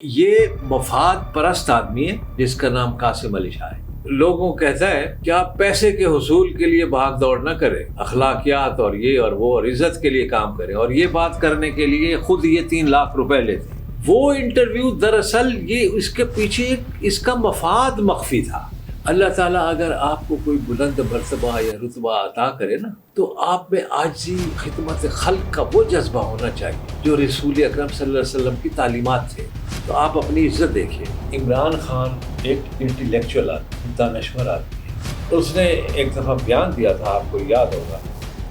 یہ مفاد پرست آدمی ہے جس کا نام قاسم علی شاہ ہے۔ لوگوں کہتا ہے کہ آپ پیسے کے حصول کے لیے بھاگ دوڑ نہ کریں، اخلاقیات اور یہ اور وہ اور عزت کے لیے کام کریں، اور یہ بات کرنے کے لیے خود یہ 3 لاکھ روپے لیتے ہیں۔ وہ انٹرویو دراصل یہ اس کے پیچھے اس کا مفاد مخفی تھا۔ اللہ تعالیٰ اگر آپ کو کوئی بلند مرتبہ یا رتبہ عطا کرے نا، تو آپ میں عاجزی، خدمت خلق کا وہ جذبہ ہونا چاہیے جو رسول اکرم صلی اللہ علیہ وسلم کی تعلیمات تھے۔ تو آپ اپنی عزت دیکھیے۔ عمران خان ایک انٹلیکچوئل آدمی، دانشور آدمی ہے۔ اس نے ایک دفعہ بیان دیا تھا، آپ کو یاد ہوگا،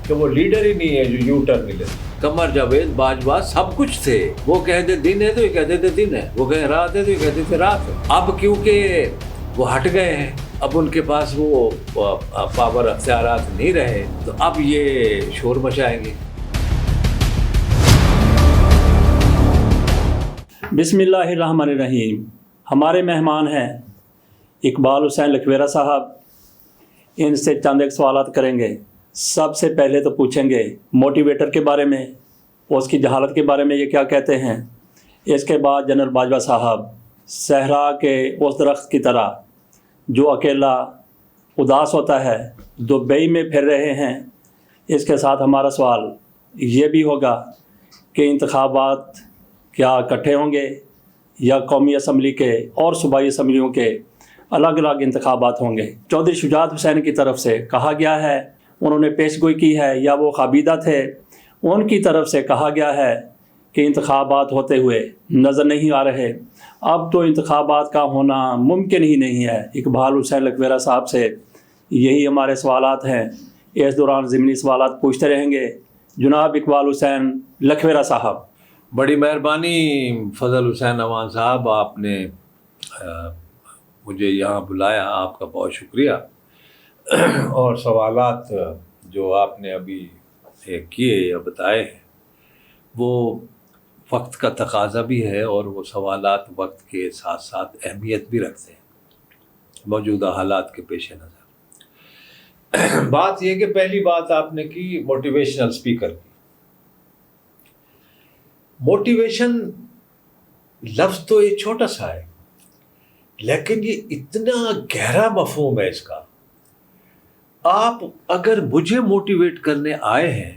کہ وہ لیڈر ہی نہیں ہے جو یو ٹرن ملے۔ قمر جاوید باجوہ سب کچھ تھے۔ وہ کہتے دن ہے تو یہ کہتے تھے دن ہے، وہ کہیں رات ہے تو یہ کہتے تھے رات ہے۔ اب کیونکہ وہ ہٹ گئے ہیں، اب ان کے پاس وہ پاور اختیارات نہیں رہے، تو اب یہ شور مچائیں گے۔ بسم اللہ الرحمن الرحیم۔ ہمارے مہمان ہیں اقبال حسین لکھویرہ صاحب۔ ان سے چند ایک سوالات کریں گے۔ سب سے پہلے تو پوچھیں گے موٹیویٹر کے بارے میں، اس کی جہالت کے بارے میں یہ کیا کہتے ہیں۔ اس کے بعد جنرل باجوہ صاحب صحرا کے اس درخت کی طرح جو اکیلا اداس ہوتا ہے، دبئی میں پھر رہے ہیں۔ اس کے ساتھ ہمارا سوال یہ بھی ہوگا کہ انتخابات کیا اکٹھے ہوں گے یا قومی اسمبلی کے اور صوبائی اسمبلیوں کے الگ الگ انتخابات ہوں گے۔ چودھری شجاعت حسین کی طرف سے کہا گیا ہے، انہوں نے پیش گوئی کی ہے یا وہ قابیدہ تھے، ان کی طرف سے کہا گیا ہے کہ انتخابات ہوتے ہوئے نظر نہیں آ رہے۔ اب تو انتخابات کا ہونا ممکن ہی نہیں ہے۔ اقبال حسین لکھویرہ صاحب سے یہی ہمارے سوالات ہیں۔ اس دوران ضمنی سوالات پوچھتے رہیں گے۔ جناب اقبال حسین لکھویرہ صاحب۔ بڑی مہربانی فضل حسین امان صاحب، آپ نے مجھے یہاں بلایا، آپ کا بہت شکریہ۔ اور سوالات جو آپ نے ابھی کیے یا بتائے ہیں، وہ وقت کا تقاضا بھی ہے، اور وہ سوالات وقت کے ساتھ ساتھ اہمیت بھی رکھتے ہیں موجودہ حالات کے پیش نظر۔ بات یہ کہ پہلی بات آپ نے کی موٹیویشنل اسپیکر کی۔ موٹیویشن لفظ تو یہ چھوٹا سا ہے، لیکن یہ اتنا گہرا مفہوم ہے اس کا۔ آپ اگر مجھے موٹیویٹ کرنے آئے ہیں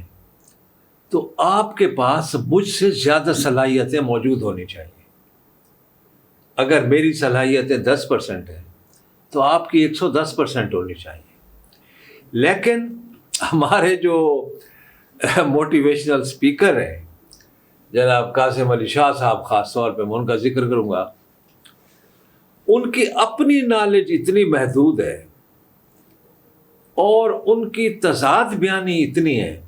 تو آپ کے پاس مجھ سے زیادہ صلاحیتیں موجود ہونی چاہیے۔ اگر میری صلاحیتیں 10% ہیں تو آپ کی 110% ہونی چاہیے۔ لیکن ہمارے جو موٹیویشنل اسپیکر ہیں، جناب قاسم علی شاہ صاحب، خاص طور پہ میں ان کا ذکر کروں گا، ان کی اپنی نالج اتنی محدود ہے اور ان کی تضاد بیانی اتنی ہے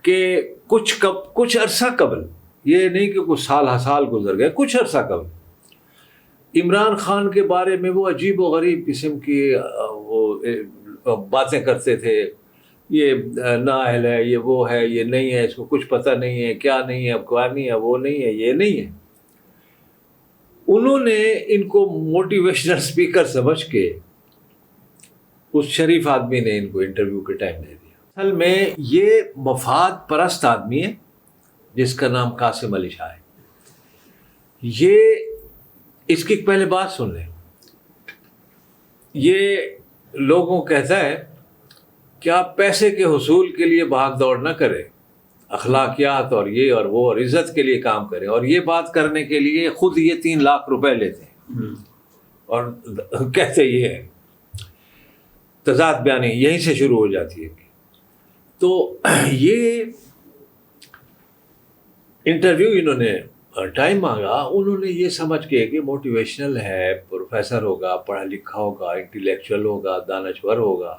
کہ کچھ عرصہ قبل، یہ نہیں کہ کچھ سال گزر گئے، کچھ عرصہ قبل عمران خان کے بارے میں وہ عجیب و غریب قسم کی وہ باتیں کرتے تھے، یہ نااہل ہے، یہ وہ ہے، یہ نہیں ہے، اس کو کچھ پتہ نہیں ہے، کیا نہیں ہے، افغانی ہے، وہ نہیں ہے، یہ نہیں ہے۔ انہوں نے ان کو موٹیویشنل اسپیکر سمجھ کے اس شریف آدمی نے ان کو انٹرویو کے ٹائم دے دیا۔ اصل میں یہ مفاد پرست آدمی ہے جس کا نام قاسم علی شاہ ہے۔ یہ اس کی پہلے بات سن لیں۔ یہ لوگوں کہتا ہے کہ آپ پیسے کے حصول کے لیے بھاگ دوڑ نہ کریں، اخلاقیات اور یہ اور وہ اور عزت کے لیے کام کریں، اور یہ بات کرنے کے لیے خود یہ 3 لاکھ روپے لیتے ہیں۔ اور کہتے یہ ہے، تضاد بیانی یہیں سے شروع ہو جاتی ہے۔ تو یہ انٹرویو انہوں نے ٹائم مانگا، انہوں نے یہ سمجھ کے کہ موٹیویشنل ہے، پروفیسر ہوگا، پڑھا لکھا ہوگا، انٹلیکچوئل ہوگا، دانشور ہوگا،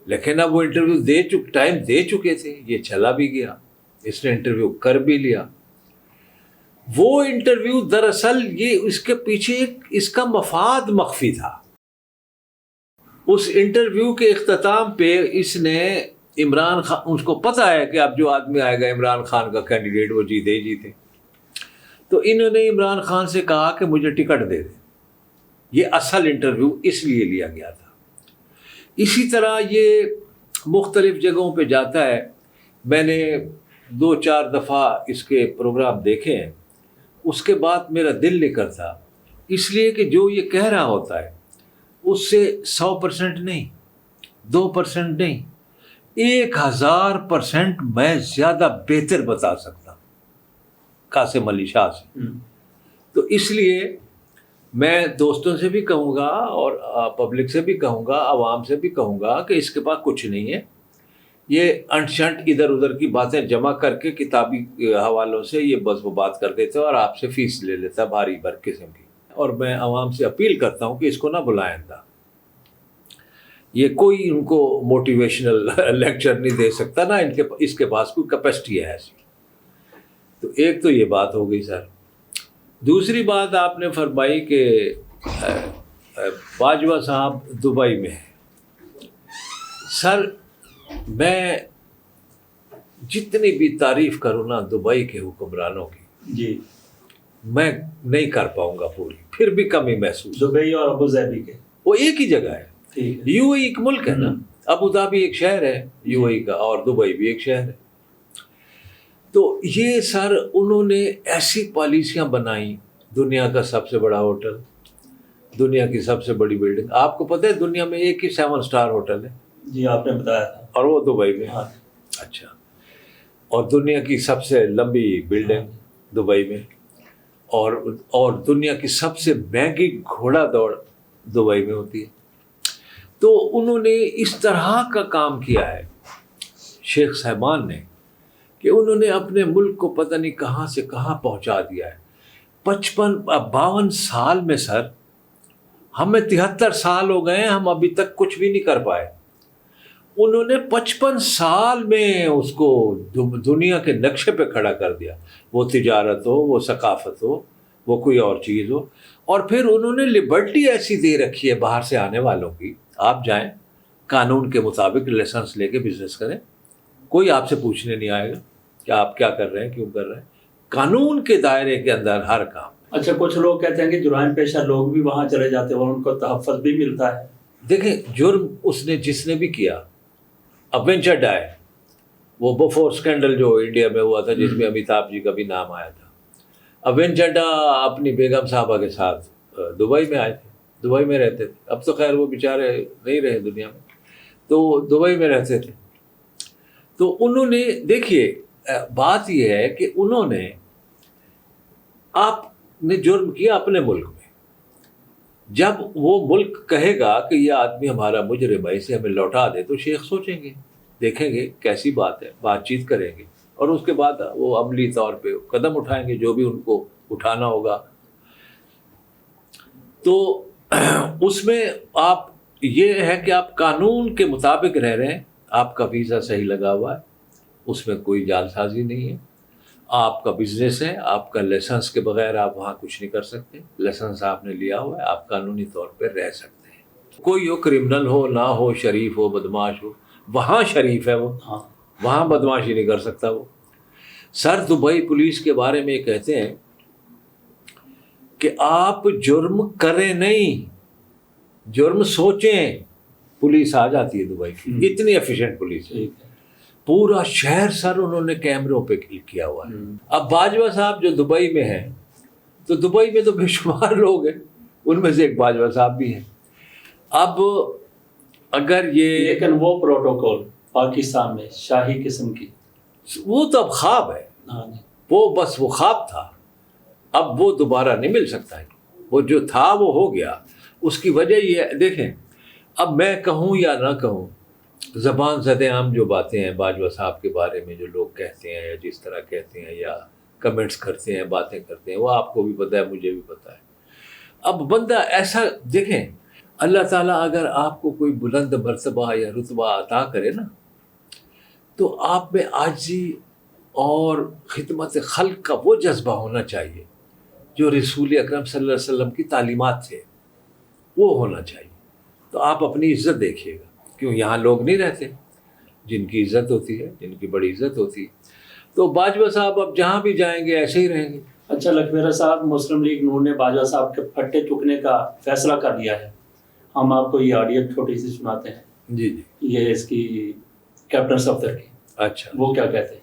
لیکن اب وہ انٹرویو ٹائم دے چکے تھے، یہ چلا بھی گیا، اس نے انٹرویو کر بھی لیا۔ وہ انٹرویو دراصل یہ اس کے پیچھے اس کا مفاد مخفی تھا۔ اس انٹرویو کے اختتام پہ اس نے عمران خان، اس کو پتہ ہے کہ اب جو آدمی آئے گا عمران خان کا کینڈیڈیٹ، وہ جیتے ہی جیتے، تو انہوں نے عمران خان سے کہا کہ مجھے ٹکٹ دے دیں۔ یہ اصل انٹرویو اس لیے لیا گیا تھا۔ اسی طرح یہ مختلف جگہوں پہ جاتا ہے۔ میں نے 2-4 دفعہ اس کے پروگرام دیکھے ہیں، اس کے بعد میرا دل نہیں کرتا، اس لیے کہ جو یہ کہہ رہا ہوتا ہے اس سے 100% نہیں، 2% نہیں، 1000% میں زیادہ بہتر بتا سکتا ہوں قاسم علی شاہ سے۔ تو اس لیے میں دوستوں سے بھی کہوں گا اور پبلک سے بھی کہوں گا، عوام سے بھی کہوں گا کہ اس کے پاس کچھ نہیں ہے، یہ انٹ شنٹ ادھر ادھر کی باتیں جمع کر کے کتابی حوالوں سے یہ بس وہ بات کر دیتا اور آپ سے فیس لے لیتا بھاری بھر قسم کی۔ اور میں عوام سے اپیل کرتا ہوں کہ اس کو نہ بلائیں تھا، یہ کوئی ان کو موٹیویشنل لیکچر نہیں دے سکتا، نہ اس کے پاس کوئی کیپیسٹی ہے ایسی۔ تو ایک تو یہ بات ہو گئی سر۔ دوسری بات آپ نے فرمائی کہ باجوہ صاحب دبئی میں ہیں۔ سر میں جتنی بھی تعریف کروں نا دبئی کے حکمرانوں کی، جی میں نہیں کر پاؤں گا پوری، پھر بھی کمی محسوس۔ دبئی اور ابو ظہبی کے وہ ایک ہی جگہ ہے، ٹھیک ہے، یو اے ایک ملک ہے نا، ابو ظہبی ایک شہر ہے یو اے کا، اور دبئی بھی ایک شہر ہے۔ تو یہ سر انہوں نے ایسی پالیسیاں بنائیں، دنیا کا سب سے بڑا ہوٹل، دنیا کی سب سے بڑی بلڈنگ، آپ کو پتہ ہے دنیا میں ایک ہی 7 اسٹار ہوٹل ہے، جی آپ نے بتایا تھا، اور وہ دبئی میں۔ ہاں اچھا، اور دنیا کی سب سے لمبی بلڈنگ دبئی میں، اور دنیا کی سب سے مہنگی گھوڑا دوڑ دبئی میں ہوتی ہے۔ تو انہوں نے اس طرح کا کام کیا ہے شیخ صاحبان نے کہ انہوں نے اپنے ملک کو پتہ نہیں کہاں سے کہاں پہنچا دیا ہے۔ 52 سال میں سر، ہمیں 73 سال ہو گئے ہیں، ہم ابھی تک کچھ بھی نہیں کر پائے۔ انہوں نے 55 سال میں اس کو دنیا کے نقشے پہ کھڑا کر دیا، وہ تجارت ہو، وہ ثقافت ہو، وہ کوئی اور چیز ہو۔ اور پھر انہوں نے لبرٹی ایسی دے رکھی ہے باہر سے آنے والوں کی، آپ جائیں قانون کے مطابق لائسنس لے کے بزنس کریں، کوئی آپ سے پوچھنے نہیں آئے گا کہ آپ کیا کر رہے ہیں، کیوں کر رہے ہیں، قانون کے دائرے کے اندر ہر کام۔ اچھا، کچھ لوگ کہتے ہیں کہ جرائم پیشہ لوگ بھی وہاں چلے جاتے ہیں اور ان کو تحفظ بھی ملتا ہے۔ دیکھیں جرم جس نے بھی کیا، اب وینچر ڈائے، وہ بفور اسکینڈل جو انڈیا میں ہوا تھا جس میں امیتابھ جی کا بھی نام آیا تھا، اب وینچر ڈا اپنی بیگم صاحبہ کے ساتھ دبئی میں آئے تھے، دبئی میں رہتے تھے، اب تو خیر وہ بیچارے نہیں رہے دنیا میں، تو دبئی میں رہتے تھے۔ تو انہوں نے، دیکھیے بات یہ ہے کہ انہوں نے، آپ نے جرم کیا اپنے ملک میں، جب وہ ملک کہے گا کہ یہ آدمی ہمارا مجرم ہے، اسے ہمیں لوٹا دے، تو شیخ سوچیں گے، دیکھیں گے کیسی بات ہے، بات چیت کریں گے، اور اس کے بعد وہ عملی طور پہ قدم اٹھائیں گے جو بھی ان کو اٹھانا ہوگا۔ تو اس میں آپ یہ ہے کہ آپ قانون کے مطابق رہ رہے ہیں، آپ کا ویزا صحیح لگا ہوا ہے، اس میں کوئی جعل سازی نہیں ہے، آپ کا بزنس ہے، آپ کا لائسنس کے بغیر آپ وہاں کچھ نہیں کر سکتے، لائسنس آپ نے لیا ہوا ہے، آپ قانونی طور پہ رہ سکتے ہیں، کوئی ہو کرمنل ہو نہ ہو، شریف ہو بدماش ہو، وہاں شریف ہے وہ، وہاں بدماشی نہیں کر سکتا وہ۔ سر دبئی پولیس کے بارے میں یہ کہتے ہیں کہ آپ جرم کریں نہیں، جرم سوچیں، پولیس آ جاتی ہے دبئی کی، اتنی ایفیشینٹ پولیس ہے، پورا شہر سر انہوں نے کیمروں پہ کلک کیا ہوا ہے۔ اب باجوہ صاحب جو دبئی میں ہیں، تو دبئی میں تو بے شمار لوگ ہیں، ان میں سے ایک باجوہ صاحب بھی ہیں۔ اب اگر یہ، لیکن وہ پروٹوکول پاکستان میں شاہی قسم کی، وہ تو اب خواب ہے، وہ بس وہ خواب تھا، اب وہ دوبارہ نہیں مل سکتا ہے، وہ جو تھا وہ ہو گیا۔ اس کی وجہ یہ دیکھیں، اب میں کہوں یا نہ کہوں، زبان زد عام جو باتیں ہیں باجوہ صاحب کے بارے میں جو لوگ کہتے ہیں یا جس طرح کہتے ہیں یا کمنٹس کرتے ہیں، باتیں کرتے ہیں، وہ آپ کو بھی پتہ ہے، مجھے بھی پتہ ہے۔ اب بندہ ایسا، دیکھیں اللہ تعالیٰ اگر آپ کو کوئی بلند مرتبہ یا رتبہ عطا کرے نا، تو آپ میں عاجزی اور خدمت خلق کا وہ جذبہ ہونا چاہیے جو رسول اکرم صلی اللہ علیہ وسلم کی تعلیمات تھے، وہ ہونا چاہیے۔ تو آپ اپنی عزت دیکھیے گا، کیوں یہاں لوگ نہیں رہتے جن کی عزت ہوتی ہے، جن کی بڑی عزت ہوتی ہے۔ تو باجوہ صاحب اب جہاں بھی جائیں گے ایسے ہی رہیں گے۔ اچھا لکھویرہ صاحب، مسلم لیگ نون نے باجوہ صاحب کے پھٹے چکنے کا فیصلہ کر لیا ہے، ہم آپ کو یہ آڈیو چھوٹی سی سناتے ہیں۔ جی جی، یہ اس کی کیپٹن صفدر کی، اچھا، وہ کیا کہتے ہیں؟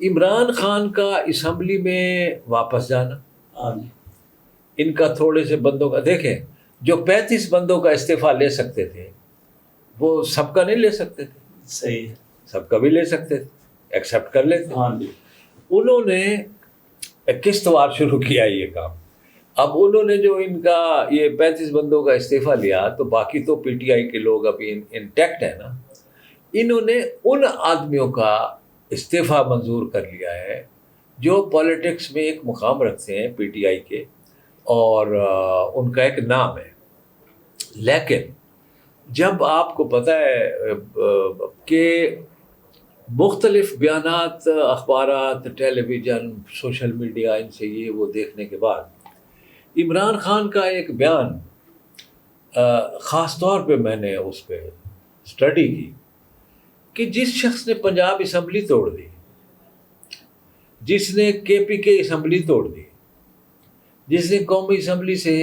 عمران خان کا اسمبلی میں واپس جانا، ہاں جی، ان کا تھوڑے سے بندوں کا، دیکھیں جو 35 بندوں کا استعفیٰ لے سکتے تھے وہ سب کا نہیں لے سکتے تھے، صحیح ہے، سب کا بھی لے سکتے تھے، ایکسیپٹ کر لیتے۔ ہاں جی، انہوں نے قسط وار شروع کیا یہ کام۔ اب انہوں نے جو ان کا یہ 35 بندوں کا استعفیٰ لیا تو باقی تو پی ٹی آئی کے لوگ ابھی انٹیکٹ ہیں نا، انہوں نے ان آدمیوں کا استعفیٰ منظور کر لیا ہے جو پالیٹکس میں ایک مقام رکھتے ہیں پی ٹی آئی کے، اور ان کا ایک نام ہے۔ لیکن جب آپ کو پتہ ہے کہ مختلف بیانات، اخبارات، ٹیلی ویژن، سوشل میڈیا، ان سے یہ وہ دیکھنے کے بعد عمران خان کا ایک بیان خاص طور پہ میں نے اس پہ اسٹڈی کی کہ جس شخص نے پنجاب اسمبلی توڑ دی، جس نے کے پی کے اسمبلی توڑ دی، جس نے قومی اسمبلی سے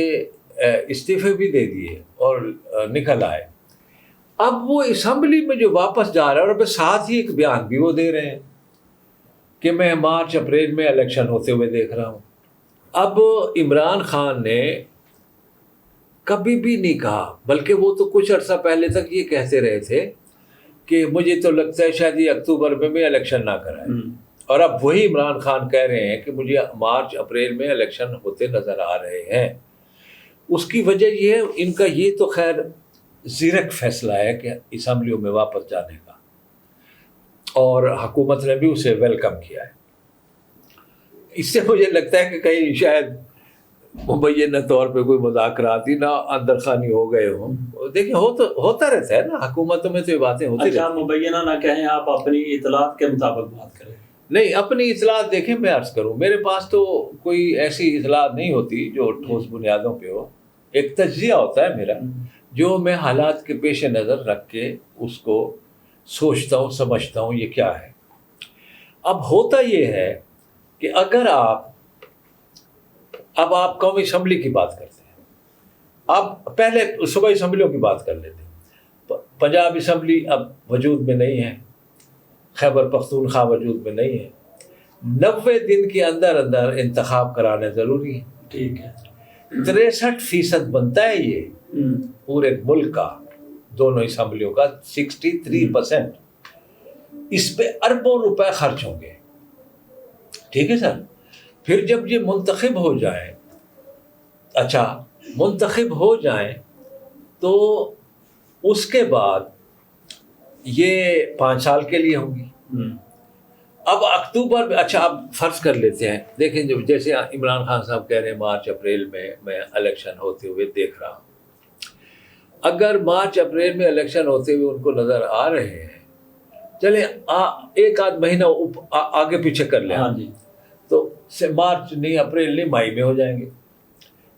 استعفے بھی دے دیے اور نکل آئے، اب وہ اسمبلی میں جو واپس جا رہا ہے، اور ساتھ ہی ایک بیان بھی وہ دے رہے ہیں کہ میں مارچ اپریل میں الیکشن ہوتے ہوئے دیکھ رہا ہوں۔ اب عمران خان نے کبھی بھی نہیں کہا، بلکہ وہ تو کچھ عرصہ پہلے تک یہ کہتے رہے تھے کہ مجھے تو لگتا ہے شاید یہ اکتوبر میں الیکشن نہ کرائے، اور اب وہی عمران خان کہہ رہے ہیں کہ مجھے مارچ اپریل میں الیکشن ہوتے نظر آ رہے ہیں۔ اس کی وجہ یہ ہے، ان کا یہ تو خیر زیرک فیصلہ ہے کہ اسمبلیوں میں واپس جانے کا، اور حکومت نے بھی اسے ویلکم کیا ہے۔ اس سے مجھے لگتا ہے کہ کہیں شاید مبینہ طور پہ کوئی مذاکرات ہی نہ اندر خانی ہو گئے ہوں۔ دیکھیں ہوتا رہتا ہے نا، حکومتوں میں تو یہ باتیں ہوتی رہتی ہیں۔ اچھا، مبینہ نہ کہیں، آپ اپنی اطلاعات کے مطابق بات کریں۔ نہیں، اپنی اطلاعات دیکھیں، میں عرض کروں، میرے پاس تو کوئی ایسی اطلاعات نہیں ہوتی جو ٹھوس بنیادوں پہ ہو۔ ایک تجزیہ ہوتا ہے میرا، جو میں حالات کے پیش نظر رکھ کے اس کو سوچتا ہوں، سمجھتا ہوں یہ کیا ہے۔ اب ہوتا یہ ہے کہ اگر اب آپ قومی اسمبلی کی بات کرتے ہیں، اب پہلے صوبائی اسمبلیوں کی بات کر لیتے ہیں۔ پنجاب اسمبلی اب وجود میں نہیں ہے، خیبر پختونخوا وجود میں نہیں ہے، 90 دن کے اندر اندر انتخاب کرانے ضروری ہے۔ ٹھیک ہے، 63% بنتا ہے یہ پورے ملک کا، دونوں اسمبلیوں کا 63%۔ اس پہ اربوں روپے خرچ ہوں گے، ٹھیک ہے سر۔ پھر جب یہ منتخب ہو جائیں، اچھا منتخب ہو جائیں تو اس کے بعد یہ 5 سال کے لیے ہوں گی۔ اب اکتوبر میں، اچھا اب فرض کر لیتے ہیں، دیکھیں جو جیسے عمران خان صاحب کہہ رہے ہیں مارچ اپریل میں الیکشن ہوتے ہوئے دیکھ رہا ہوں۔ اگر مارچ اپریل میں الیکشن ہوتے ہوئے ان کو نظر آ رہے ہیں، چلیں ایک آدھ مہینہ آگے پیچھے کر لیں، ہاں جی، تو مارچ نہیں، اپریل نہیں، مئی میں ہو جائیں گے۔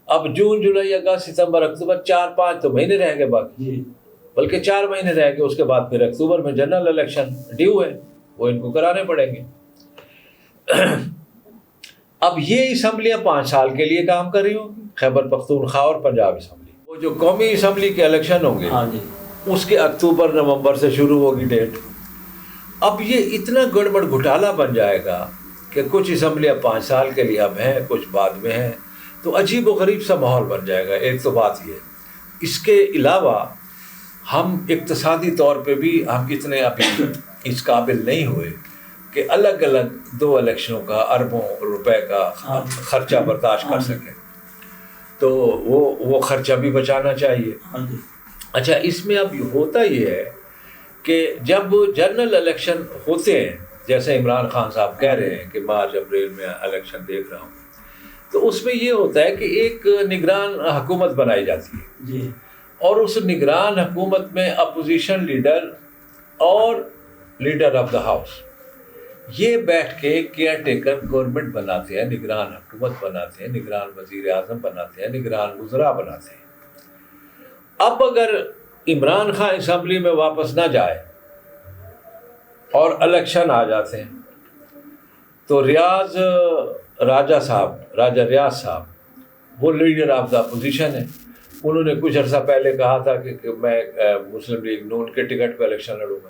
اب جون، جولائی، اگست، ستمبر، اکتوبر، 4-5 تو مہینے رہ گئے باقی، بلکہ 4 مہینے رہ گئے۔ اس کے بعد پھر اکتوبر میں جنرل الیکشن ڈیو ہے، وہ ان کو کرانے پڑیں گے۔ اب یہ اسمبلیاں 5 سال کے لیے کام کر رہی ہوں گی، خیبر پختونخوا اور پنجاب اسمبلی۔ وہ جو قومی اسمبلی کے الیکشن ہوں گے، ہاں جی، اس کے اکتوبر نومبر سے شروع ہوگی ڈیٹ۔ اب یہ اتنا گڑبڑ گھوٹالا بن جائے گا کہ کچھ اسمبلیاں 5 سال کے لیے اب ہیں، کچھ بعد میں ہیں، تو عجیب و غریب سا ماحول بن جائے گا۔ ایک تو بات یہ، اس کے علاوہ ہم اقتصادی طور پہ بھی ہم اتنے ابھی اس قابل نہیں ہوئے کہ الگ الگ 2 الیکشنوں کا اربوں روپے کا خرچہ برداشت کر سکیں، تو وہ خرچہ بھی بچانا چاہیے۔ اچھا، اس میں اب ہوتا یہ ہے کہ جب جنرل الیکشن ہوتے ہیں، جیسے عمران خان صاحب کہہ رہے ہیں کہ مارچ اپریل میں الیکشن دیکھ رہا ہوں، تو اس میں یہ ہوتا ہے کہ ایک نگران حکومت بنائی جاتی ہے جی، اور اس نگران حکومت میں اپوزیشن لیڈر اور لیڈر آف دا ہاؤس یہ بیٹھ کے کیئر ٹیکر گورنمنٹ بناتے ہیں، نگران حکومت بناتے ہیں، نگران وزیر اعظم بناتے ہیں، نگران وزراء بناتے ہیں۔ اب اگر عمران خان اسمبلی میں واپس نہ جائے اور الیکشن آ جاتے ہیں، تو راجہ ریاض صاحب وہ لیڈر آف دا اپوزیشن ہے۔ انہوں نے کچھ عرصہ پہلے کہا تھا کہ میں مسلم لیگ نون کے ٹکٹ پہ الیکشن لڑوں گا۔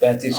35